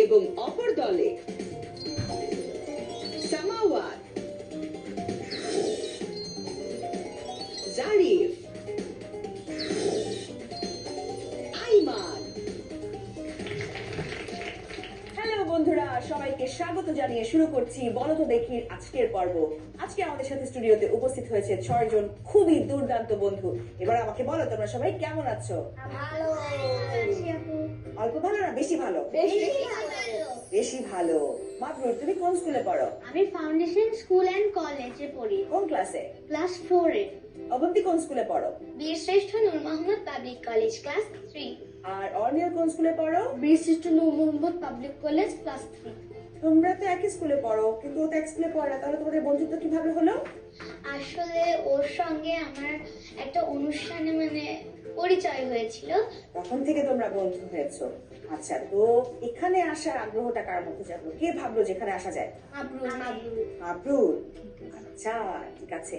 এবং অপর দলে সামাওয়াত, জারিফ, আইমান। হ্যালো বন্ধুরা, সবাইকে স্বাগত জানিয়ে শুরু করছি বলো তো দেখি আজকের পর্ব। আজকে আমাদের সাথে স্টুডিওতে উপস্থিত হয়েছে 6 জন খুবই দুর্দান্ত বন্ধু। এবার আমাকে বলো তোমরা সবাই কেমন আছো? ভালো আছি আপু। অল্প ভালো না বেশি ভালো? বেশি ভালো। মাবরুর, তুমি কোন স্কুলে পড়ো? আমি ফাউন্ডেশন স্কুল এন্ড কলেজে পড়ি, কোন ক্লাসে? ক্লাস 4 এ। অবন্তী কোন স্কুলে পড়ো? বীরশ্রেষ্ঠ নূর মোহাম্মদ পাবলিক কলেজ, ক্লাস 3। আর অর্নিয়র কোন স্কুলে পড়ো? বীরশ্রেষ্ঠ নূর মোহাম্মদ পাবলিক কলেজ, ক্লাস 3। তোমরা তো একই স্কুলে পড়ো, কিন্তু ও তো এক স্কুলে পড়ে না, তাহলে তোমাদের বন্ধুত্ব কিভাবে হলো? আসলে ওর সঙ্গে আমার একটা অনুষ্ঠানে পরিচয় হয়েছিল। তখন থেকে তোমরা বন্ধু হয়েছো। আচ্ছা, তো এখানে আসার আগ্রহটা কার মধ্যে জাগলো? কে ভাবলো যেখানে আসা যায়? আব্রুল। আচ্ছা, ঠিক আছে।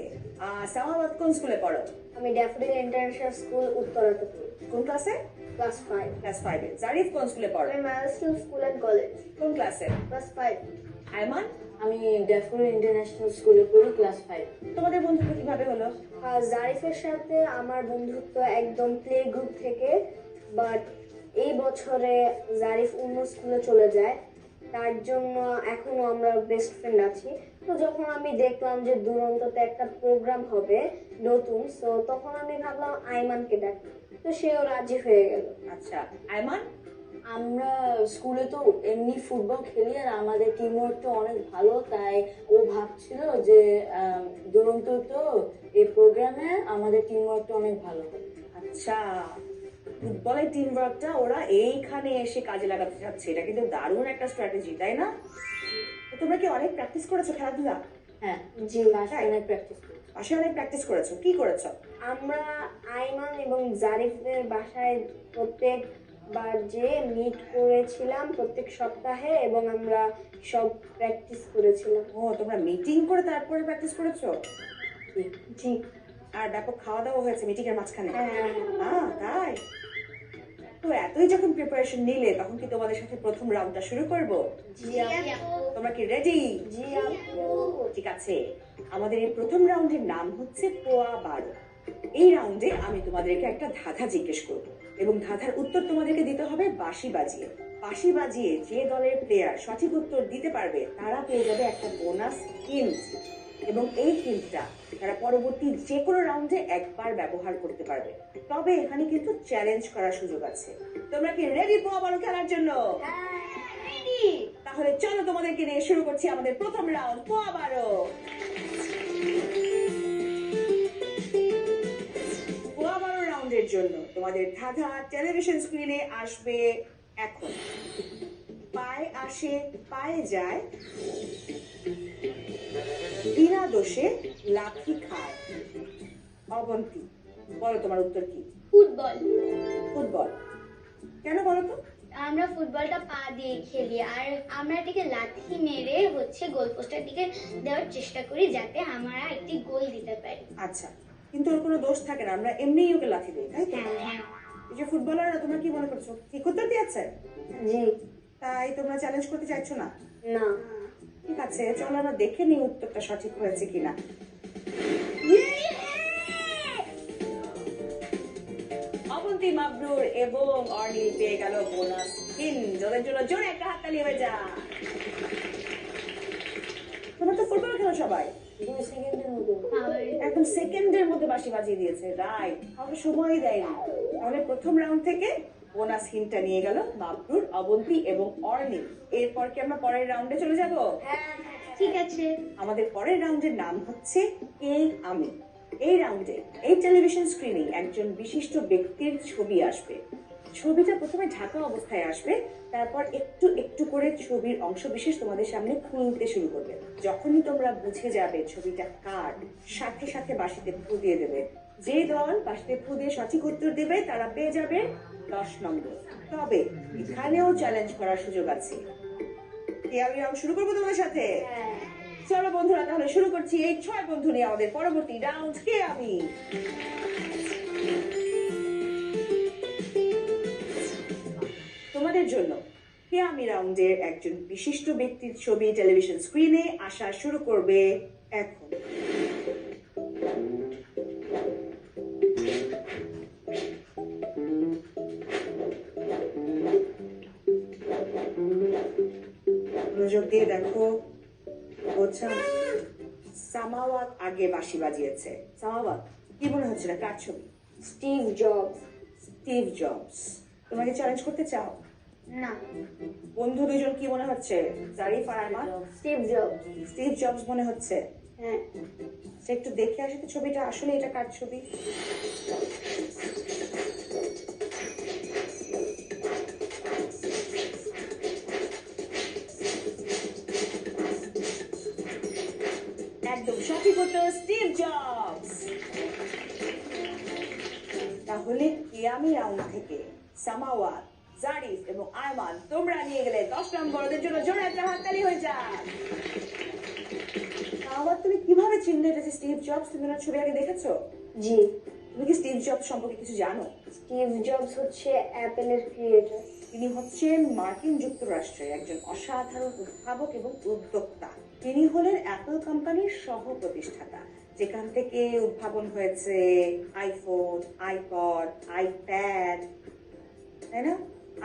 সামাওয়াত কোন স্কুলে পড়ো? আমি ড্যাফোডিল ইন্টারন্যাশনাল স্কুল উত্তরাতে পড়ি, কোন ক্লাসে? ক্লাস 5। ক্লাস 5 এ। জারিফ কোন স্কুলে পড়ো? আমি মায়াসিল স্কুল এন্ড কলেজ, কোন ক্লাসে? ক্লাস 5। আইমান? আমি ড্যাফোডিল ইন্টারন্যাশনাল স্কুলে পড়ি, ক্লাস 5। তোমাদের বন্ধুত্ব কিভাবে হলো? জারিফের সাথে আমার বন্ধুত্ব একদম প্লে গ্রুপ থেকে, বাট এই বছরে জারিফ অন্য স্কুলে চলে যায়, তার জন্য এখনো আমরা বেস্ট ফ্রেন্ড আছি। তো যখন আমি দেখলাম যে দুরন্ততে একটা প্রোগ্রাম হবে নতুন, সো তখন আমি ভাবলাম আইমানকে ডাকি, তো সেও রাজি হয়ে গেল। আচ্ছা, আইমান? আমরা স্কুলে তো এমনি ফুটবল খেলি আর আমাদের টিম ওয়ার্কটা অনেক ভালো, তাই ও ভাবছিল যে দুরন্ত তো এই প্রোগ্রামে আমাদের টিম ওয়ার্কটা অনেক ভালো হবে। আচ্ছা, ফুটবলের টিম ওয়ার্কটা ওরা এইখানে এসে কাজে লাগাতে চাচ্ছে, এটা কিন্তু দারুণ একটা স্ট্র্যাটেজি, তাই না? তো তোমরা কি অনেক প্র্যাকটিস করেছো খেলাধুলা? হ্যাঁ, জি, বাসায় অনেক প্র্যাকটিস করি। পাশে অনেক প্র্যাকটিস করেছো, কি করেছো? আমরা আইমান এবং জারিফদের বাসায় প্রত্যেকবার যে মিট করেছিলাম প্রত্যেক সপ্তাহে, এবং আমরা সব প্র্যাকটিস করেছিলাম। ও, তোমরা মিটিং করে তারপরে প্র্যাকটিস করেছো? জি। আর ব্যাপক খাওয়া দাওয়া হয়েছে মিটিং এর মাঝখানে? হ্যাঁ। তাই? তো এতই যখন প্রিপারেশন নিলে, তখন কি তোমাদের সাথে প্রথম রাউন্ডটা শুরু করব? জি আপু। তোমরা কি রেডি? জি আপু। ঠিক আছে, আমাদের এই প্রথম রাউন্ডের নাম হচ্ছে পোয়া 12। এই রাউন্ডে আমি তোমাদেরকে একটা ধাঁধা জিজ্ঞেস করব এবং ধাঁধার উত্তর তোমাদেরকে দিতে হবে বাঁশি বাজিয়ে। বাঁশি বাজিয়ে যে দলের প্লেয়ার সঠিক উত্তর দিতে পারবে তারা পেয়ে যাবে একটা বোনাস হিন্ট, এবং এই হিন্টটা তারা পরবর্তী যে কোনো রাউন্ডে একবার ব্যবহার করতে পারবে। তবে এখানে কিন্তু চ্যালেঞ্জ করার সুযোগ আছে। তোমরা কি রেডি পোয়া 12 খেলার জন্য? তাহলে চলো তোমাদেরকে নিয়ে শুরু করছি আমাদের প্রথম রাউন্ড, পোয়া 12। পোয়া 12 রাউন্ডের জন্য তোমাদের ধাঁধা টেলিভিশন স্ক্রিনে আসবে এখন। পায়ে আসে পায়ে যায়, বিনা দোষে লাথি খায়। অবন্তী, বলো তোমার উত্তর কি? ফুটবল। ফুটবল। কেন বলো তো? আমরা ফুটবলটা পা দিয়ে খেলি, আর আমরা এটাকে লাথি মেরে গোল পোস্টের দিকে দেওয়ার চেষ্টা করি, যাতে আমরা একটি গোল দিতে পারি। আচ্ছা, কিন্তু ওর কোনো দোষ থাকে না, আমরা এমনিই ওকে লাথি দিই, তাই তো? হ্যাঁ। এই যে ফুটবলাররা, তোমরা কি মনে করছো ঠিক উত্তর দিয়েছে? জি। তাই তোমরা চ্যালেঞ্জ করতে চাইছো না? না। ঠিক আছে, চলো আমরা দেখে নিই উত্তরটা সঠিক হয়েছে কিনা। অবন্তী, মাবরুর এবং অর্নি পেয়ে গেল বোনাস হিন্ট। ওদের জন্য জোরে একটা হাততালি হয়ে যা। তোমরা তো ফুটবল খেলো সবাই, 2 সেকেন্ডের মতো। একদম সেকেন্ডের মধ্যে বাঁশি বাজিয়ে দিয়েছে, রাইট? কাউকে সময়ই দেয়নি। তাহলে প্রথম রাউন্ড থেকে বোনাস হিন্টটা নিয়ে গেল মাবরুর, অবন্তী এবং অর্নি। এরপর কি আমরা পরের রাউন্ডে চলে যাব? ঠিক আছে। আমাদের পরের রাউন্ডের নাম হচ্ছে এই আমি। এই রাউন্ডে এই টেলিভিশন স্ক্রিনে একজন বিশিষ্ট ব্যক্তির ছবি আসবে। ছবিটা প্রথমে ঢাকা অবস্থায় আসবে, তারপর একটু একটু করে ছবির অংশ বিশেষ তোমাদের সামনে খুলতে শুরু করবে। যখনই তোমরা বুঝে যাবে ছবিটা কার, সাথে সাথে বাঁশিতে ফু দিয়ে দেবে। যে দল বাঁশিতে ফু দিয়ে সঠিক উত্তর দেবে তারা পেয়ে যাবে 10 নম্বর। তবে এখানেও চ্যালেঞ্জ করার সুযোগ আছে। কি আমি শুরু করবো তোমাদের সাথে? চলো বন্ধুরা, তাহলে শুরু করছি এই 6 বন্ধু নিয়ে আমাদের পরবর্তী রাউন্ড, কে আমি। তোমাদের জন্য আমি রাউন্ডের একজন বিশিষ্ট ব্যক্তির ছবি টেলিভিশন স্ক্রিনে আসা শুরু করবে এখন। মনোযোগ দিয়ে দেখো, বোঝা সামাওয়াত আগে বাঁশি বাজিয়েছে। সামাওয়াত, কি মনে হচ্ছে না কার ছবি? Steve Jobs. Steve Jobs. তোমাকে চ্যালেঞ্জ করতে চাও? না, বন্ধু দুজন কি মনে হচ্ছে? জারিফ আর Arman? Steve Jobs. Steve Jobs মনে হচ্ছে। হ্যাঁ, সে একটু দেখে আসে তো ছবিটা, আসলে এটা কার ছবি? একদম সঠিক উত্তর, স্টিভ জবস। তাহলে আমি রাউন্ড থেকে সামাওয়াত, জারিফ এবং আরমান তোমরা নিয়ে গেলে 10 নম্বর। ওদের জন্য জোরে একটা হাততালি হয়ে যায়। সামাওয়াত, তুমি কিভাবে চিনলে এটা যে স্টিভ জবস? তুমি ওনার ছবি আগে দেখেছো? জি। তুমি কি স্টিভ জবস সম্পর্কে কিছু জানো? স্টিভ জবস হচ্ছে অ্যাপেলের ক্রিয়েটর। তিনি হচ্ছেন মার্কিন যুক্তরাষ্ট্রের একজন অসাধারণ উদ্ভাবক এবং উদ্যোক্তা। তিনি হলেন অ্যাপল কোম্পানির সহ প্রতিষ্ঠাতা, যেখান থেকে উদ্ভাবন হয়েছে আইফোন, আইপড, আইপ্যাড, তাই না,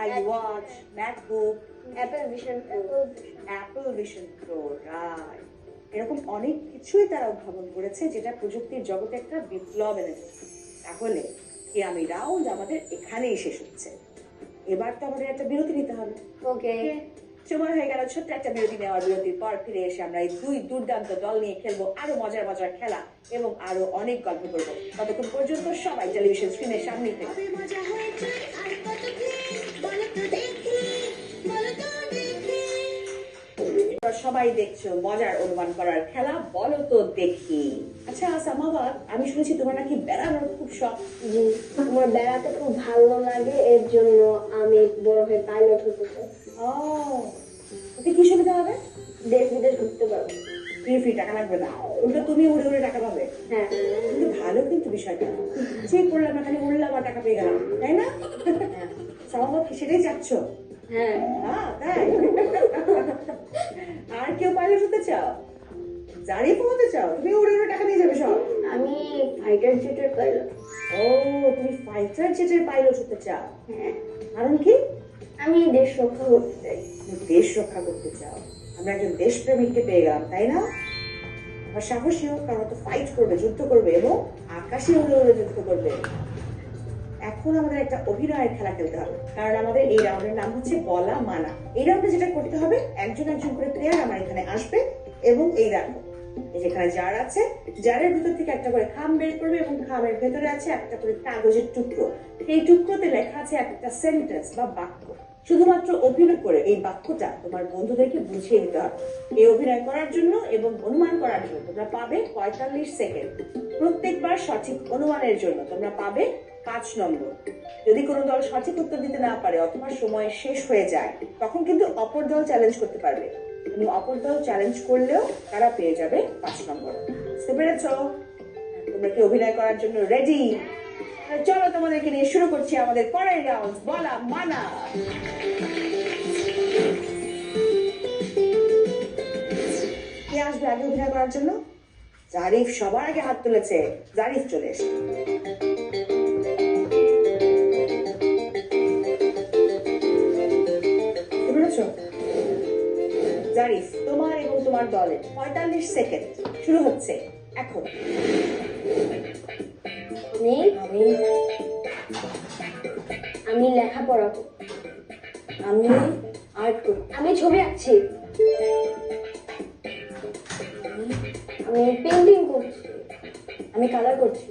iWatch, MacBook, Apple vision Apple vision pro, right. এরকম অনেক কিছুই তারা উদ্ভাবন করেছে, যেটা প্রযুক্তির জগতে একটা বিপ্লব এনেছে। তাহলে আমি রাউন্ড আমাদের এখানেই শেষ হচ্ছে। এবার তো আমাদের একটা বিরতি নিতে হবে। ওকে। সময় হয়ে গেল ছোট্ট একটা বিরতি নেওয়ার। বিরতির পর ফিরে এসে আমরা এই দুই দুর্দান্ত দল নিয়ে খেলবো আরো মজার মজার খেলা এবং আরো অনেক গল্প করবো। ততক্ষণ পর্যন্ত সবাই টেলিভিশন স্ক্রিনের সামনেই থেকে সবাই দেখছো মজার অনুমান করার খেলা, বলো তো দেখি। আচ্ছা সামাওয়াত, আমি শুনেছি তোমার নাকি বেড়ানোর খুব শখ। জি, আমার বেড়াতে খুব ভালো লাগে, এর জন্য আমি বড় হয়ে পাইলট হতে চাই। ও, ওতে কি সুবিধা হবে? দেশ বিদেশ ঘুরতে পারবো। ফ্রি টাকা লাগবে না, উল্টো তুমি উড়ে উড়ে টাকা পাবে। হ্যাঁ, কিন্তু ভালো কিন্তু বিষয়টা, চেক করলাম না, খালি উড়লাম আর টাকা পেয়ে গেলাম, তাই না? সামাওয়াত কি সেটাই চাচ্ছ? হ্যাঁ। তাই? আর কেউ পাইলট হতে চাও? জারিফও হতে চাও? তুমি উড়ে উড়ে টাকা নিয়ে যাবে সব? আমি ফাইটার জেটের পাইলট। ও, তুমি ফাইটার জেটের পাইলট হতে চাও? হ্যাঁ, কারণ কি? আমি দেশ রক্ষা করতে চাই। তুমি দেশ রক্ষা করতে চাও। আমরা একজন দেশপ্রেমিককে পেয়ে গেলাম, তাই না? আর সাহসীও, কারণ তো ফাইট করবে, যুদ্ধ করবে এবং আকাশে উড়ে উড়ে যুদ্ধ করবে। এখন আমাদের একটা অভিনয়ের খেলা খেলতে হবে, কারণ আমাদের এই রাউন্ডের নাম হচ্ছে বলা মানা। এই রাউন্ডে যেটা করতে হবে, একজন একজন করে প্লেয়ার আমার এখানে আসবে এবং এই দেখো যেখানে জার আছে, জারের ভিতর থেকে একটা করে খাম বের করবে এবং খামের ভেতরে আছে একটা করে কাগজের টুকরো। সেই টুকরোতে লেখা আছে একটা সেন্টেন্স বা বাক্য। শুধুমাত্র অভিনয় করে এই বাক্যটা তোমার বন্ধুদেরকে বুঝিয়ে দিতে হবে। এই অভিনয় করার জন্য এবং অনুমান করার জন্য তোমরা পাবে 45 সেকেন্ড। প্রত্যেকবার সঠিক অনুমানের জন্য তোমরা পাবে 5 নম্বর। যদি কোনো দল সঠিক উত্তর দিতে না পারে অথবা সময় শেষ হয়ে যায়, তখন কিন্তু অপর দল চ্যালেঞ্জ করতে পারবে এবং অপর দল চ্যালেঞ্জ করলেও তারা পেয়ে যাবে 5 নম্বর। বুঝতে পেরেছো? তোমরা কি অভিনয় করার জন্য রেডি? চলো তোমাদেরকে নিয়ে শুরু করছি আমাদের পরের রাউন্ড, বলা মানা। কে আসবে আগে অভিনয় করার জন্য? জারিফ সবার আগে হাত তুলেছে। জারিফ চলে এসে জারিফ, তোমার এবং তোমার দলের 45 সেকেন্ড শুরু হচ্ছে এখন। আমি আমি লেখাপড়া করি। আমি আর্ট করি। আমি ছবি আঁকছি। আমি পেন্টিং করছি। আমি কালার করছি।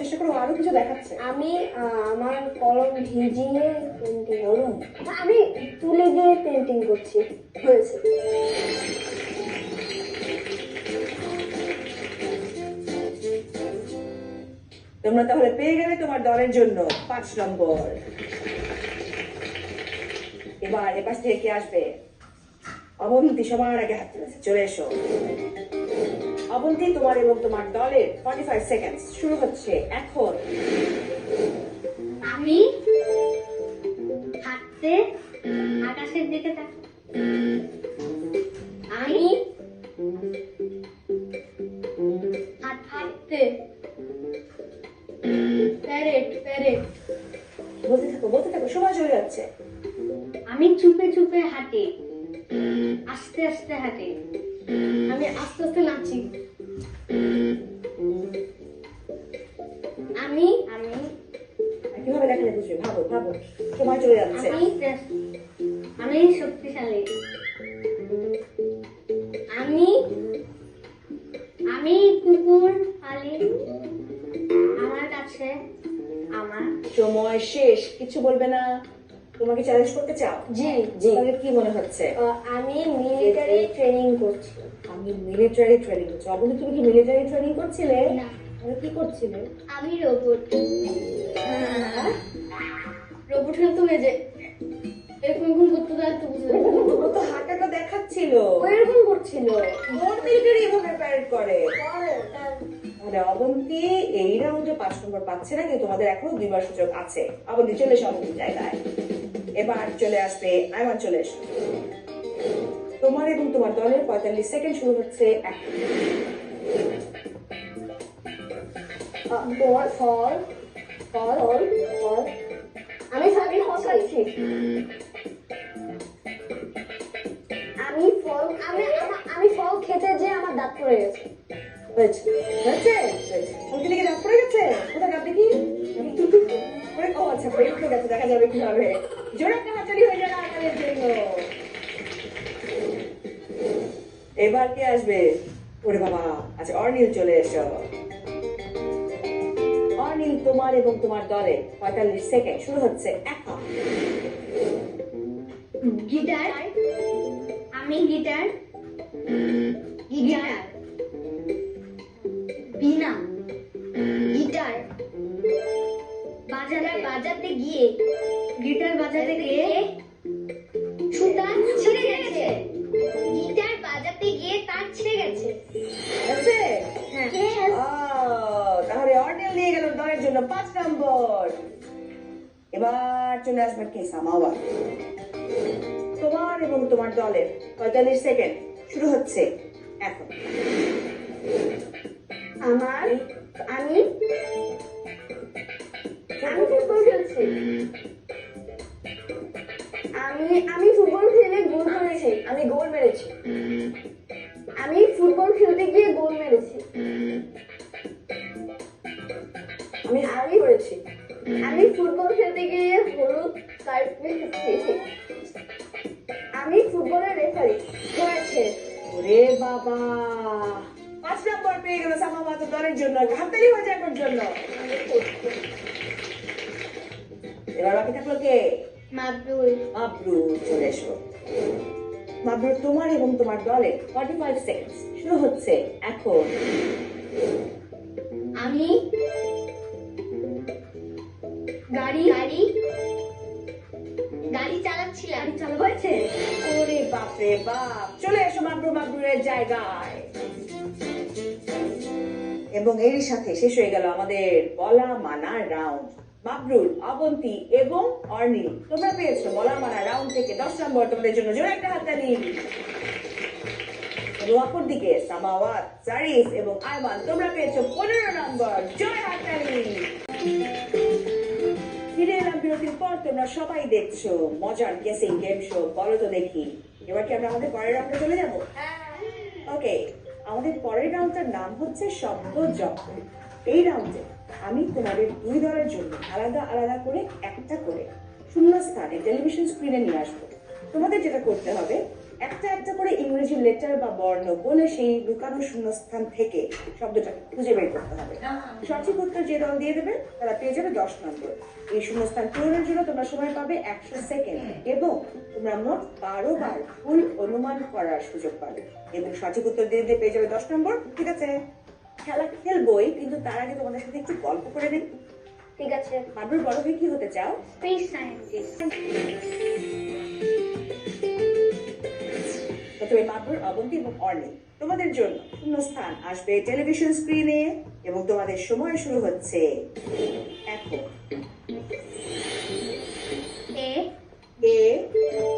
চেষ্টা করো, আরো কিছু দেখাচ্ছে। আমি আমার কলম ভিজিয়ে পেন্টিং করুন। আমি তুলে দিয়ে পেন্টিং করছি। হয়েছে। তোমরা তাহলে পেয়ে গেলে তোমার দলের জন্য 5 নম্বর। এবার এপাশ থেকে কে আসবে? অবন্তী সবার আগে হাত তুলেছে, চলে এসো। অবন্তী, তোমার এবং তোমার দলের 45 সেকেন্ড শুরু হচ্ছে এখন। Parrot parrot. বলতে থাকো, সময় চলে যাচ্ছে। আমি চুপে চুপে হাঁটি, আস্তে আস্তে হাঁটি। আমি আস্তে আস্তে নাচি। আমি আমি আর কিভাবে দেখালে বুঝবে? ভাবো ভাবো, সময় চলে যাচ্ছে। আমি শক্তিশালী। আমি আমি কুকুর পালি। আমার কাছে আমার সময় শেষ, কিছু বলবে না? তোমাকে চ্যালেঞ্জ করতে চাও? জি জি। তাহলে কি মনে হচ্ছে? আমি মিলিটারি ট্রেনিং করছি। আমি মিলিটারি ট্রেনিং করছি। অবনি, তুমি কি মিলিটারি ট্রেনিং করছিলে? না, তাহলে কি করছিলে? আমি রোবট। রোবট হলে তুমি যে এরকম এরকম করতে দেয় তো বুঝতে পারবে। তোমার তো হাঁটাটা দেখাচ্ছিল। ওইরকম করছিল। কোন মিলিটারি এভাবে প্যারেড করে? তাহলে অবন্তি এই রাউন্ডে 5 নম্বর পাচ্ছে না, কিন্তু তোমাদের এখনো 2বার সুযোগ আছে। অবন্তি চলে এসো অবন্তির জায়গায়। এবার চলে আসবে আইমান, চলে এসো। তোমার এবং তোমার দলের 45 সেকেন্ড শুরু হচ্ছে এখন। ফল ফল ফল ফল। আমি ফল খাচ্ছি। আমি ফল খেতে যে আমার দাঁত পড়ে গেছে। হয়েছে হয়েছে হয়েছে। অবন্তি থেকে দাঁত পড়ে গেছে? কোথায় দাঁত দেখি? ও আচ্ছা, ব্রেক হয়ে গেছে, দেখা যাবে কিভাবে। জোরে একটা হাততালি হয়ে যাবে আকারের জন্য। এবার কে আসবে? ওরে বাবা, আচ্ছা অর্নিল চলে এসো। অর্নিল, তোমার এবং তোমার দলে 45 সেকেন্ড শুরু হচ্ছে এখন। গিটার। আমি গিটার। গিটার। বীণা। গিটার বাজাতে গিয়ে সুতা ছিঁড়ে গেছে। গিটার বাজাতে গিয়ে তার ছিঁড়ে গেছে। আছে? হ্যাঁ। তাহলে অর্নিল নিয়ে গেল দলের জন্য 5 নম্বর। এবার চলে আসবে কে? সামাওয়া। তোমার এবং তোমার দলের 45 সেকেন্ড শুরু হচ্ছে এখন। আমি আমি ফুটবল খেলছি। আমি ফুটবল খেলে গোল করেছি। আমি গোল মেরেছি। আমি ফুটবল খেলতে গিয়ে গোল মেরেছি। আমি হারি করেছি। আমি ফুটবল খেলতে গিয়ে হলুদ কার্ড পেয়েছি। আমি ফুটবলের রেফারি হয়েছে। ওরে বাবা, 5 নম্বর পেয়ে গেল সামাওয়া তো দলের জন্য। হাততালি হয়ে যায় ওর জন্য। এবার বাকি থাকলো কে? মাবরুল। মাবরুর, চলে এসো। মাবরুর, তোমার এবং তোমার দলে 45 সেকেন্ড শুরু হচ্ছে এখন। আমি গাড়ি চালাচ্ছিলাম। চালু হয়েছে। ওরে বাপরে বাপ, চলে এসো মাবরুরের জায়গায়। এবং এর সাথে শেষ হয়ে গেল আমাদের বলা মানা রাউন্ড। মাবরুর, অবন্তি এবং অর্নিল, তোমরা পেয়েছো বলা মানা রাউন্ড থেকে 10 নম্বর। তোমাদের জন্য জোরে একটা হাততালি। এবং অপরদিকে সামাওয়াত, জারিফ এবং আইমান, তোমরা পেয়েছো 15 নম্বর। জোরে হাততালি। ফিরে এলাম বিরতির পর। তোমরা সবাই দেখছো মজার গেসিং গেম শো। বলো তো দেখি, এবার কি আমরা আমাদের পরের রাউন্ডে চলে যাবো? ওকে, আমাদের পরের রাউন্ডটার নাম হচ্ছে শব্দ যত্ন। এই রাউন্ডে আমি তোমাদের 2 দলের জন্য আলাদা আলাদা করে একটা করে শূন্যস্থানে টেলিভিশন স্ক্রিনে নিয়ে আসবো। তোমাদের যেটা করতে হবে, একটা একটা করে ইংরেজি লেটার বা বর্ণ বলে সেই লুকানো শূন্যস্থান থেকে শব্দটাকে খুঁজে বের করতে হবে। সঠিক উত্তর যে দল দিয়ে দেবে তারা পেয়ে যাবে 10 নম্বর। এই শূন্যস্থান পূরণের জন্য তোমরা সময় পাবে 100 সেকেন্ড এবং তোমরা মোট 12 বার ভুল অনুমান করার সুযোগ পাবে। এবং সঠিক উত্তর দিয়ে পেয়ে যাবে 10 নম্বর। ঠিক আছে, খেলা খেলবোই, কিন্তু তার আগে তোমাদের সাথে একটু গল্প করে নিই। ঠিক আছে। মাবরুর, বড় হয়ে কি হতে চাও? Space scientist. প্রথমে মাবরুর, অবন্তি এবং অর্নিল, তোমাদের জন্য শূন্যস্থান আসবে টেলিভিশন স্ক্রিনে এবং তোমাদের সময় শুরু হচ্ছে এখন। এ এ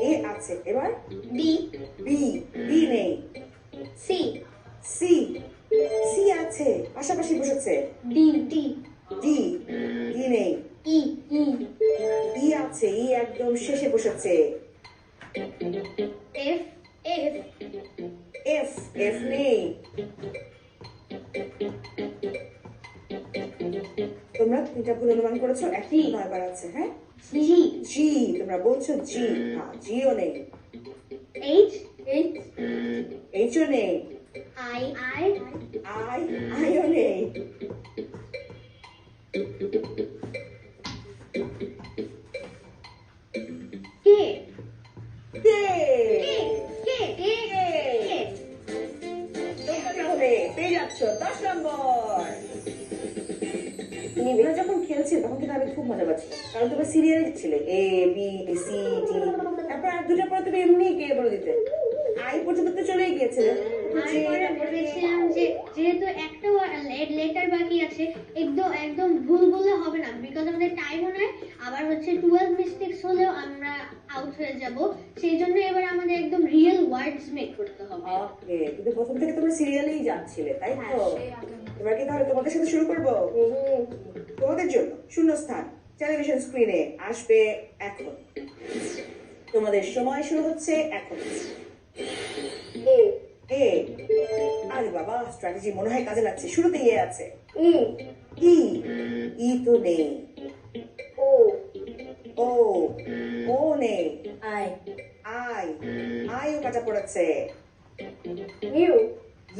এ আছে, এবার বি বি, বি নেই। সি সি, সি আছে, পাশাপাশি বসেছে। ডি ডি, ডি শেষে বসেছে। এফ এফ এফ এফ নেই। তোমরা তিনটা ভুল অনুমান করেছো, একই 9 বার আছে। হ্যাঁ, জি জি তোমরা বলছো জি, না জিও নেই, এইচ এইচ এইচও নেই, আই আই আই আইও নেই। কে কে কে কে কে তোমরা তাহলে পেয়ে যাচ্ছ 10 নম্বর। তোমরা যখন খেলছিলে তখন কিন্তু আমি খুব মজা পাচ্ছি, কারণ তোমরা সিরিয়াল ছিলে এ বি সি ডি, তারপর আর দুটো পরে তুমি এমনি কে বলে দিতে, আই পর্যন্ত তো চলেই গিয়েছিলে। আমি পরে ভেবেছিলাম যে যেহেতু একটা লেটার বাকি আছে, একদম একদম ভুল বললে হবে না, বিকজ আমাদের টাইমও নাই, আবার হচ্ছে 12 মিস্টেকস হলেও আমরা আউট হয়ে যাব, সেই জন্য এবার আমাদের একদম রিয়েল ওয়ার্ডস মেক করতে হবে। ওকে, কিন্তু প্রথম থেকে তোমরা সিরিয়ালেই যাচ্ছিলে তাই তো? এবার কি তাহলে তোমাদের সাথে শুরু করবো? তোমাদের জন্য শূন্যস্থান টেলিভিশন স্ক্রিনে আসবে এখন। তোমাদের সময় শুরু হচ্ছে এখন। এ এ, আরে বাবা স্ট্র্যাটেজি মনে হয় কাজে লাগছে, শুরুতে এ আছে। ই ই, ই তো নেই। ও ও, ও নেই। আই আই, আইও কাটা পড়েছে। ইউ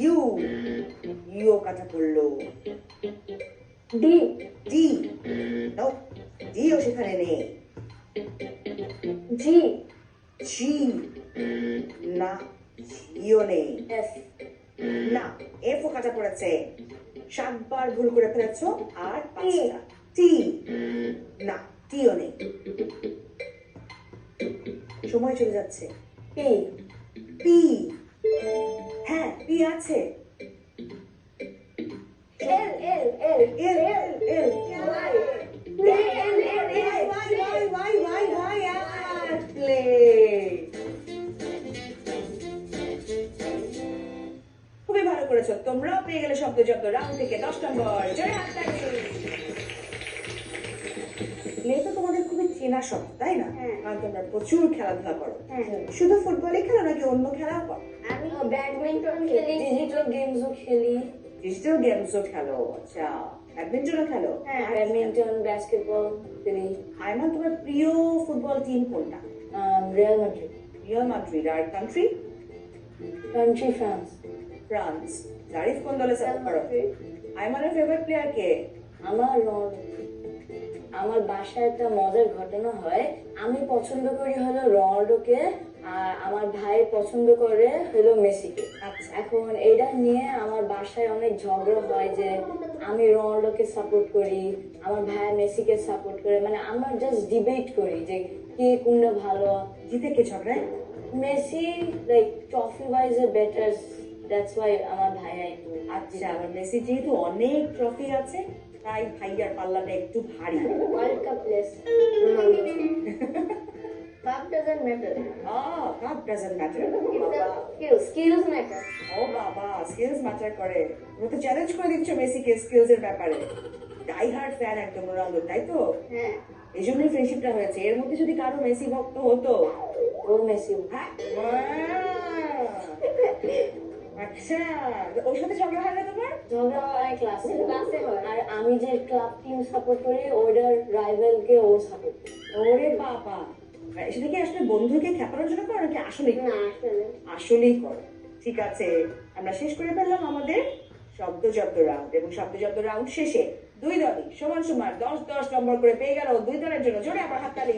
ইউ, ইউ কাটা পড়লো। ডি ডি, নো, ডিও সেখানে নেই। জি জি, না জিও নেই। এফ না, এফও কাটা পড়েছে। 7 বার ভুল করে ফেলেছ, আর 5টা। টি, না টিও নেই। সময় চলে যাচ্ছে। পি পি, হ্যাঁ পি আছে। এল এল এল এল এল এল ওয়াই এল এল এল ওয়াই প্লে। খুবই ভালো করেছো, তোমরাও পেয়ে গেলে শব্দ যত রাউন্ড থেকে 10 নম্বর। জয় হাততালি। প্লে তো তোমাদের খুবই চেনা শব্দ তাই না? হ্যাঁ। কারণ তোমরা প্রচুর খেলাধুলা করো। হ্যাঁ। শুধু ফুটবলই খেলো নাকি অন্য খেলাও করো? আমি ব্যাডমিন্টন খেলি ডিজিটাল গেমসও খেলি, ডিজিটাল গেমসও খেলো? আচ্ছা, ব্যাডমিন্টনও খেলো? হ্যাঁ, ব্যাডমিন্টন বাস্কেটবল খেলি। আইমান তোমার প্রিয় ফুটবল টিম কোনটা? Real Madrid. Real Madrid. আর country? Country France. France. Zarif কোন দলে সাপোর্ট করো? আইমানের ফেভারিট প্লেয়ার কে? আমার আমার বাসায় একটা মজার ঘটনা হয়, আমি পছন্দ করি হলো রোনাল্ডোকে, আর আমার ভাই পছন্দ করে হলো মেসিকে। আচ্ছা, এখন এটা নিয়ে আমার বাসায় অনেক ঝগড়া হয় যে আমি রোনাল্ডোকে সাপোর্ট করি, আমার ভাই মেসিকে সাপোর্ট করে, মানে আমরা জাস্ট ডিবেট করি যে কে কোনটা ভালো। জিতে কে ঝগড়ায়? Messi like trophy wise a better, that's why আমার ভাইয়া একটু। আচ্ছা, আমার মেসি যেহেতু অনেক ট্রফি আছে তাই ভাইয়ার পাল্লাটা একটু ভারী। World cup place cup doesn't matter cup doesn't matter. Skills matter ও বাবা, স্কিলস ম্যাটার করে। তুমি তো চ্যালেঞ্জ করে দিচ্ছ মেসিকে স্কিলস এর ব্যাপারে। ডাই হার্ড ফ্যান একদম রোনালদো, তাই তো? হ্যাঁ এই জন্যই ফ্রেন্ডশিপটা হয়েছে। এর মধ্যে যদি কারো মেসি ভক্ত হতো, ও মেসি। হ্যাঁ, আচ্ছা, ওর সাথে ঝগড়া হয় না তোমার? ঝগড়া হয় ক্লাসে। ক্লাসে হয় আর আমি যে ক্লাব টিম সাপোর্ট করি ওটার রাইভেলকে ও সাপোর্ট করে। ওরে বাবা, সেটা কি আসলে বন্ধুকে খেপানোর জন্য করো নাকি আসলেই? না আসলে আসলেই করো। ঠিক আছে, আমরা শেষ করে ফেললাম আমাদের শব্দ জব্দ রাউন্ড, এবং শব্দ জব্দ রাউন্ড শেষে দুই দলই সমান সমান 10-10 নম্বর করে পেয়ে গেল। দুই দলের জন্য জোরে আবার হাততালি।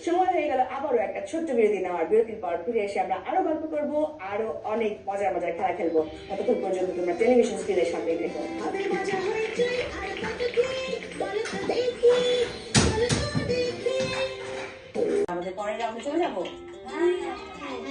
সময় হয়ে গেল আবারও একটা ছোট্ট বিরতি নেওয়ার। বিরতির পর ফিরে এসে আমরা আরো গল্প করব, আরো অনেক মজার মজার খেলা খেলবো। ততক্ষণ পর্যন্ত তোমরা টেলিভিশন স্ক্রিনের সামনেই থেকো। আমাদের পরের রাউন্ডে চলে যাবো।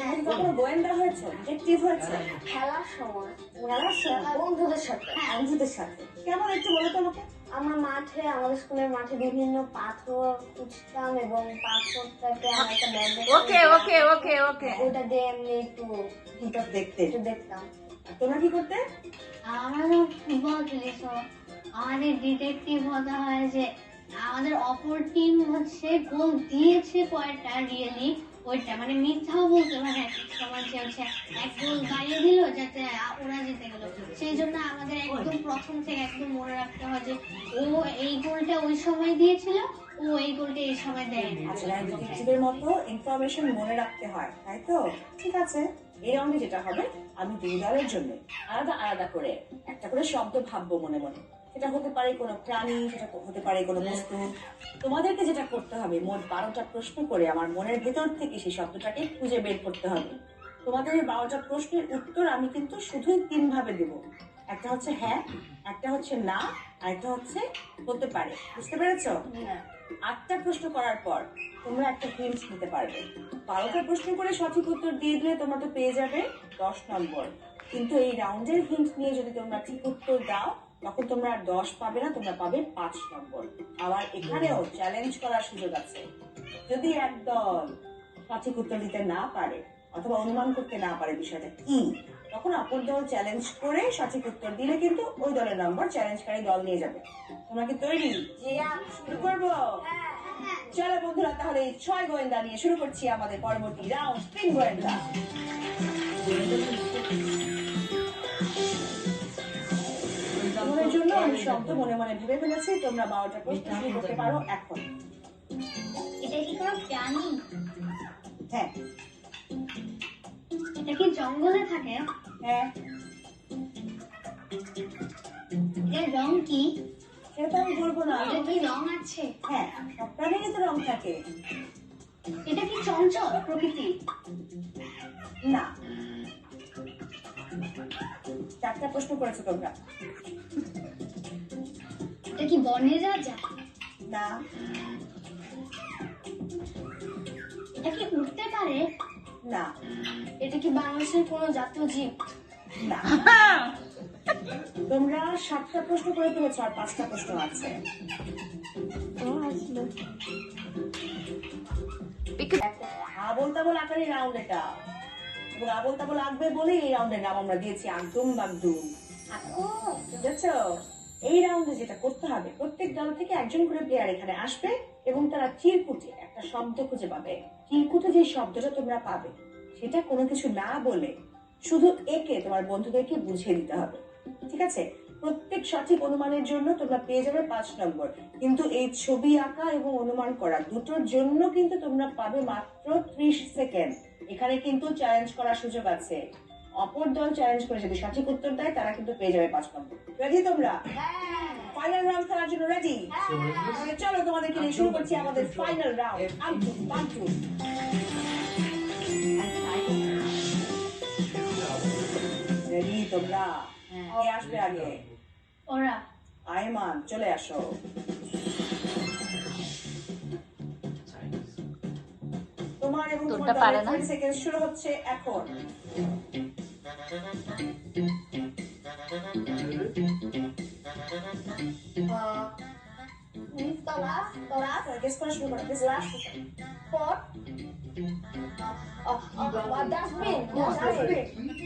তুমি কখনো গোয়েন্দা হয়েছো, ডিটেকটিভ হয়েছো? খেলার সময় খেলার সময়? বন্ধুদের সাথে বন্ধুদের সাথে কেমন একটু বলো তো আমাকে। আমার মাঠে, আমাদের স্কুলের মাঠে বিভিন্ন পাথর খুঁজতাম এবং পাথরটাকে আমার একটা ব্যাগ ওকে ওটা দিয়ে এমনি একটু ভিতর দেখতে। একটু দেখতাম। তোমরা কি করতে? আমরা ফুটবল খেলি, তো আমাদের ডিটেকটিভ হতে হয় যে আমাদের অপর টিম হচ্ছে গোল দিয়েছে কয়টা রিয়েলি ওইটা মানে মিথ্যাও বলতে পারে এক এক সময় যে হচ্ছে এক গোল বাড়িয়ে দিল যাতে ওরা জিতে গেল। সেই জন্য আমাদের একদম প্রথম থেকে একদম মনে রাখতে হয় যে ও এই গোলটা ওই সময় দিয়েছিল, ও এই গোলটা এই সময় দেয়নি। আচ্ছা, ডিটেকটিভের মতো ইনফরমেশন মনে রাখতে হয়, তাই তো? ঠিক আছে, এই রাউন্ডে যেটা হবে, আমি দুই দলের জন্য আলাদা আলাদা করে একটা করে শব্দ ভাববো মনে মনে। সেটা হতে পারে কোনো প্রাণী, সেটা হতে পারে কোনো বস্তু। তোমাদেরকে যেটা করতে হবে, মোট 12টা প্রশ্ন করে আমার মনের ভেতর থেকে সেই শব্দটাকে খুঁজে বের করতে হবে। তোমাদের এই 12টা প্রশ্নের উত্তর আমি কিন্তু শুধুই 3 ভাবে দেব। একটা হচ্ছে হ্যাঁ, একটা হচ্ছে না, আর একটা হচ্ছে হতে পারে। বুঝতে পেরেছো? 8টা প্রশ্ন করার পর তোমরা একটা হিন্ট দিতে পারবে। 12টা প্রশ্ন করে সঠিক উত্তর দিয়ে দিলে তোমরা তো পেয়ে যাবে 10 নম্বর। কিন্তু এই রাউন্ডের হিন্ট নিয়ে যদি তোমরা ঠিক উত্তর দাও, তখন তোমরা আর 10 পাবে না, তোমরা পাবে 5 নম্বর। আবার এখানেও চ্যালেঞ্জ করার সুযোগ আছে। যদি এক দল সঠিক উত্তর দিতে না পারে অথবা অনুমান করতে না পারে বিষয়টা কি, তখন অপর দল চ্যালেঞ্জ করে সঠিক উত্তর দিলে কিন্তু ওই দলের নম্বর চ্যালেঞ্জকারী দল নিয়ে যাবে। তোমরা কি তৈরি? শুরু করবো? চলো বন্ধুরা, তাহলে 6 গোয়েন্দা নিয়ে শুরু করছি আমাদের পরবর্তী রাউন্ড, 3 গোয়েন্দা। তোমাদের জন্য আমি শব্দ মনে মনে ভেবে ফেলেছি, তোমরা 12টা প্রশ্ন শুরু করতে পারো এখন। এটা কি কোনো প্রাণী? হ্যাঁ। এটা কি জঙ্গলে থাকে? হ্যাঁ। এর রং কি? সেটা তো আমি বলবো না। এটা কি রং আছে? হ্যাঁ, সব প্রাণীরই তো রং থাকে। এটা কি চঞ্চল প্রকৃতি? না। 4টা প্রশ্ন করেছো তোমরা। এটা কি বনের রাজা? না। এটা কি উঠতে পারে? না। এটা কি বাংলাদেশের কোনো জাতীয় জীব? না। তোমরা 7টা প্রশ্ন করে ফেলেছো, আর 5টা প্রশ্ন আছে। আবোল তাবোল আকারের রাউন্ড এটা, এবং আবোল তাবোল লাগবে বলেই এই রাউন্ডের নাম আমরা দিয়েছি আগদুম বাগদুম। বুঝেছো? এই রাউন্ডে যেটা করতে হবে, প্রত্যেক দল থেকে একজন করে প্লেয়ার এখানে আসবে এবং তারা চিরকুটে একটা শব্দ খুঁজে পাবে। চিরকুটে যে শব্দটা তোমরা পাবে, সেটা কোনো কিছু না বলে শুধু একে তোমার বন্ধুদেরকে বুঝিয়ে দিতে হবে। ঠিক আছে? প্রত্যেক সঠিক অনুমানের জন্য তোমরা পেয়ে যাবে 5 নম্বর। কিন্তু এই ছবি আঁকা এবং অনুমান করা দুটোর জন্য কিন্তু তোমরা পাবে মাত্র 30 সেকেন্ড। এখানে কিন্তু চ্যালেঞ্জ করার সুযোগ আছে। অপর দল চ্যালেঞ্জ করে যদি সঠিক উত্তর দেয়, তারা কিন্তু পেয়ে যাবে 5 নম্বর। রেডি তোমরা? ফাইনাল রাউন্ড খেলার জন্য রেডি? তাহলে চলো তোমাদেরকে নিয়ে শুরু করছি আমাদের ফাইনাল রাউন্ড, আগদুম বাগদুম। রেডি তোমরা? কে আসবে আগে? ওরা। আয়মান, চলে আসো। তোমার এবং তোমার তোরটা পারে না? 30 সেকেন্ড শুরু হচ্ছে এখন। গেস করা শুরু করো। গেস করা শুরু করো।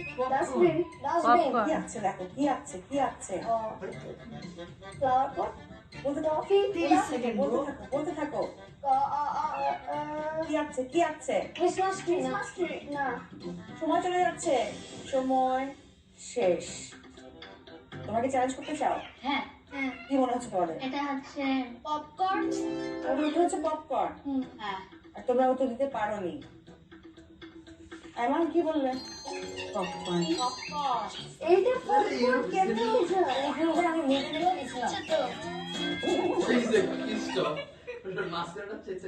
পপকর্ন। কি আছে দেখো, কি আছে, কি আছে? বলতে থাকো, বলতে থাকো। কি আছে, কি আছে? সময় চলে যাচ্ছে, সময় শেষ। তোমাকে চ্যালেঞ্জ করতে চাও? হ্যাঁ। কি মনে হচ্ছে তোমাদের? এটা হচ্ছে পপকর্ন। ওটা হচ্ছে পপকর্ন। হ্যাঁ। আর তোমরা উত্তর দিতে পারোনি। এমন কি বললে? পপকর্ন। এইটা পপকর্ন কেমনে বোঝা? এইভাবে আমি মুভিগুলো দেখলাম।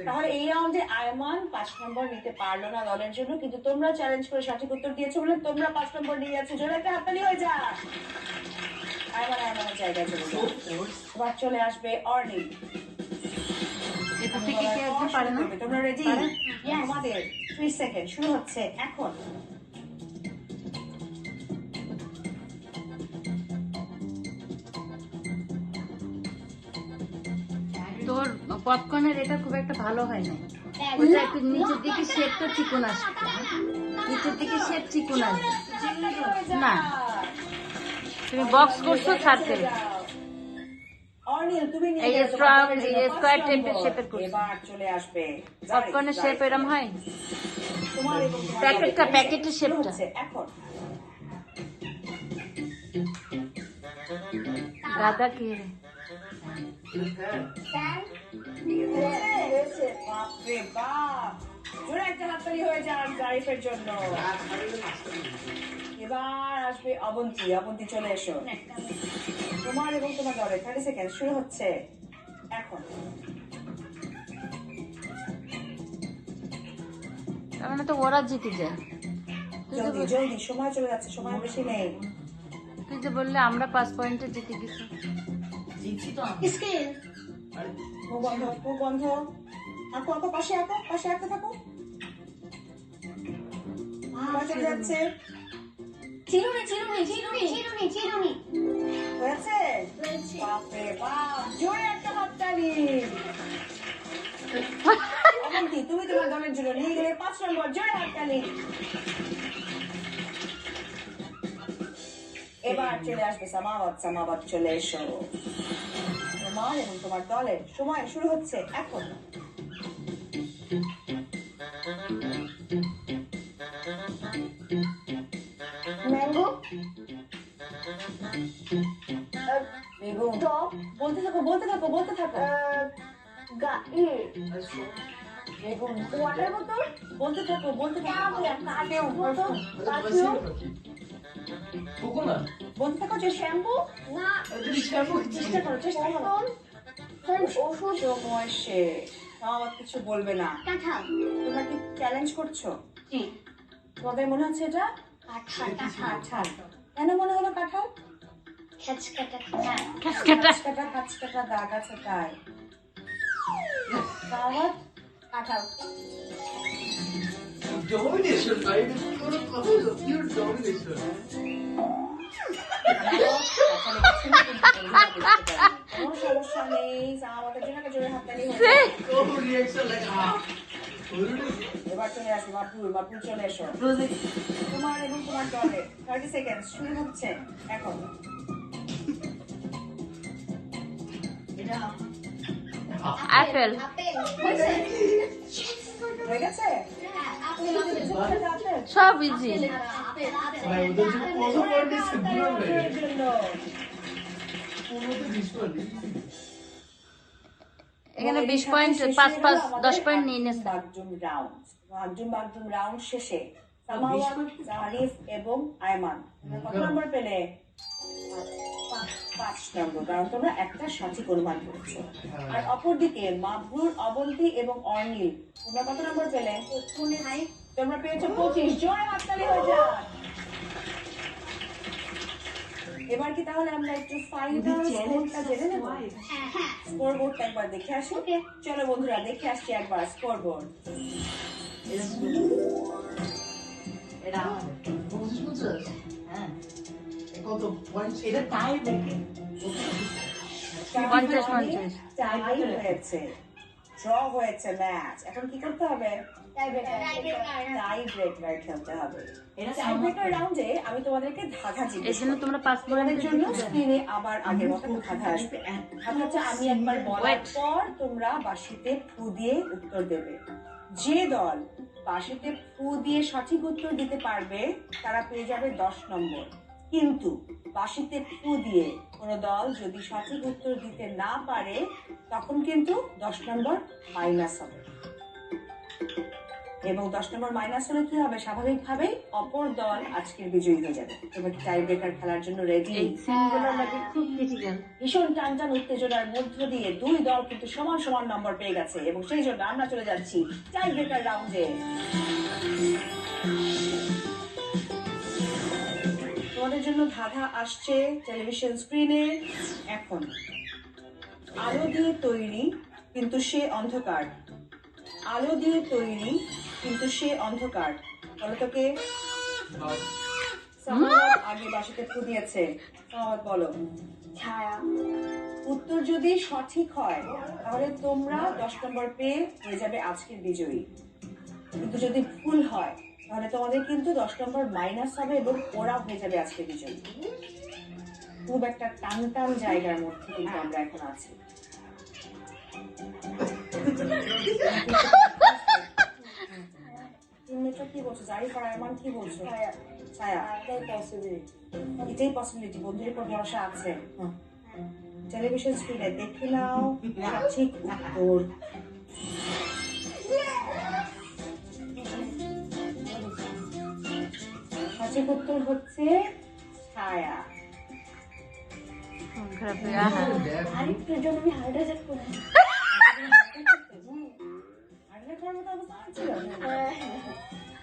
তাহলে এই রাউন্ডে আয়মান 5 নম্বর নিতে পারলো না দলের জন্য, কিন্তু তোমরা চ্যালেঞ্জ করে সঠিক উত্তর দিয়েছো বলে তোমরা 5 নম্বর নিয়ে যাচ্ছ। জোরে একটা হাততালি হয়ে যা। আয়মানের জায়গায় চলে যাও। এবার চলে আসবে অর্নি। এটা থেকে কি একজন পারে না? তোমরা রেডি? তোমাদের 30 সেকেন্ড শুরু হচ্ছে এখন। তোর পপকর্নের এটা খুব একটা ভালো হয় না। ওটা একটু নিচের দিকে শেপ তো চিকন আসবে, নিচের দিকে শেপ চিকন আসবে না। তুমি বক্স করছো সার্কেল। অর্নিল তুমি নিয়ে এই যে গেছো strong, পপকর্নের জন্য এই first square number। type-এর shape-এর করছে। এবার চলে আসবে পপকর্নের শেপ এরম হয়, তোমার এবং তোমার প্যাকেটটা, দলের প্যাকেটের শুরু শেপটা। হচ্ছে এখন। গাদা কি রে? বাপরে বাপ, জোরে একটা হাততালি হয়ে যান জারিফের জন্য। এবার আসবে অবন্তী। অবন্তী চলে এসো, তোমার এবং তোমার দলের 30 সেকেন্ড শুরু হচ্ছে এখন। তার মানে তো ওরা জিতে যায়। জলদি জলদি, সময় চলে যাচ্ছে, সময় বেশি নেই। তুই যে বললে আমরা 5 পয়েন্টে জিতে গেছি। স্কেল মুখ বন্ধ, মুখ বন্ধ। আঁকো আঁকো, পাশে আঁকো, পাশে আঁকতে থাকো। সময় চলে যাচ্ছে। চিরুনি চিরুনি চিরুনি চিরুনি চিরুনি হয়েছে? বাপরে বাপ, জোরে একটা হাততালি। অবন্তী, তুমি তোমার দলের জন্য নিয়ে গেলে 5 নম্বর, জোরে হাততালি। এবার চলে আসবে সামাওয়াত। সামাওয়াত চলে এসো, তোমার এবং তোমার দলের সময় শুরু হচ্ছে এখন। ম্যাঙ্গো, বেগুন। টপ, বলতে থাকো, বলতে থাকো, বলতে থাকো। বেগুন। ওয়াটার বোতল, বলতে থাকো, বলতে থাকো। কাটেও, বলতে থাকো যে শ্যাম্পু। না চেষ্টা করো, চেষ্টা করো। ওষুধ, সময় শেষ। আমার কিছু বলবে না। কাঁঠাল তোমরা কি চ্যালেঞ্জ করছো? তোমাদের মনে হচ্ছে এটা কাঁঠাল? কেন মনে হলো কাঁঠাল? খেচকাটা কাঁঠাল কাটা কাছ কাটা দাগ আছে তাই। সামাওয়াত, কাঁঠাল। Domination, right? It's pure domination. কোনো সমস্যা নেই, সামাওয়াতের জন্য একটা জোরে হাততালি হয়ে যাবে। No reaction like এবার চলে আসবে মাপুর। মাপুর চলে এসো, তোমার এবং তোমার দলে 30 সেকেন্ড শুরু হচ্ছে এখন। অ্যাপেল। আপেল হয়ে গেছে? আপেল আপেল সব ইজি। আপেল আপেল ভাই ওদের জন্য কত পয়েন্ট দিচ্ছে দুটো ভাই এর জন্য পুরোতে দিছো এখানে 20 পয়েন্ট, 5 10 পয়েন্ট নিয়ে নিয়েছে। বাগডুম রাউন্ড শেষে সামাওয়াত, জারিফ এবং আয়মান কত নম্বর পেলে? 5 নম্বর, কারণ তোমরা একটা সঠিক অনুমান করেছো। আর অপরদিকে মাবরুর, অবন্তী এবং অর্নিল তোমরা কত নম্বর পেলে? তোমরা পেয়েছো 25। জোরে হাততালি হয়ে যাক। এবার কি তাহলে আমরা একটু ফাইনাল স্কোরটা জেনে নেব? হ্যাঁ হ্যাঁ স্কোর বোর্ডটা একবার দেখে আসি। চলো বন্ধুরা, দেখে আসছি একবার স্কোর বোর্ড। কত পয়েন্ট এটা টাই দেখে 50-50 টাই হয়েছে, ড্র হয়েছে ম্যাচ। এখন কি করতে হবে? টাই ব্রেকার খেলতে হবে। টাই ব্রেকার রাউন্ডে আমি তোমাদেরকে ধাঁধা এর জিজ্ঞেস জন্য করব। তোমরা 5 তোমাদের পয়েন্ট জন্য স্ক্রিনে আবার আগের মতো একটা ধাঁধা আসবে। ধাঁধাটা আমি একবার বলার পর তোমরা বাঁশিতে ফু দিয়ে উত্তর দেবে। যে দল বাঁশিতে ফু দিয়ে সঠিক উত্তর দিতে পারবে তারা পেয়ে যাবে 10 নম্বর। কিন্তু বাঁশিতে ফু দিয়ে কোনো দল যদি সঠিক উত্তর দিতে না পারে তখন কিন্তু 10 নম্বর মাইনাস হবে। এবং 10 নম্বর মাইনাস হলে কি হবে? স্বাভাবিকভাবেই অপর দল আজকের বিজয়ী হয়ে যাবে। তোমরা কি টাই ব্রেকার খেলার জন্য রেডি? এই সিনগুলো লাগে খুব ক্রিটিক্যাল। ভীষণ টানটান উত্তেজনার মধ্য দিয়ে দুই দল কিন্তু সমান সমান নম্বর পেয়ে গেছে এবং সেই জন্য আমরা চলে যাচ্ছি টাই ব্রেকার রাউন্ডে। তোমাদের জন্য ধাঁধা আসছে টেলিভিশন স্ক্রিনে এখন। আলো দিয়ে তৈরি কিন্তু সে অন্ধকার। আলো দিয়ে তৈরি কিন্তু সে অন্ধকার। বলো তো কে? সামাওয়াত আগে বাঁশিতে ফু দিয়েছে। সামাওয়াত বলো। ছায়া, উত্তর যদি সঠিক হয় তাহলে তোমরা 10 নম্বর পেয়ে হয়ে যাবে আজকের বিজয়ী। কিন্তু যদি ভুল হয় তাহলে তোমাদের কিন্তু 10 নম্বর মাইনাস হবে এবং ওরা হয়ে যাবে আজকের বিজয়ী। খুব একটা টান জায়গার মধ্যে কিন্তু আমরা এখন আছি। টিমমেটরা কি বলছো? জারিফ আর আরমান কি বলছো? ছায়া, এটাই পসিবিলিটি। বন্ধুর উপর ভরসা আছে। টেলিভিশন স্ক্রিনে দেখে নাও সঠিক উত্তর। সঠিক উত্তর হচ্ছে ছায়া। খারাপ হয়ে আহা। আরেকটুর জন্য আমি হার্ট অ্যাটাক করি।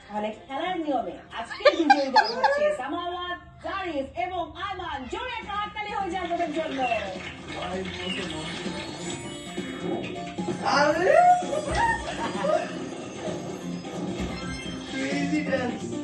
তাহলে খেলার নিয়মে আজকে বিজয়ী দল হচ্ছে সামাওয়াত, জারিফ এবং আরমান। জোরে একটা হাততালি হয়ে যাবে ওদের জন্য। Crazy dance.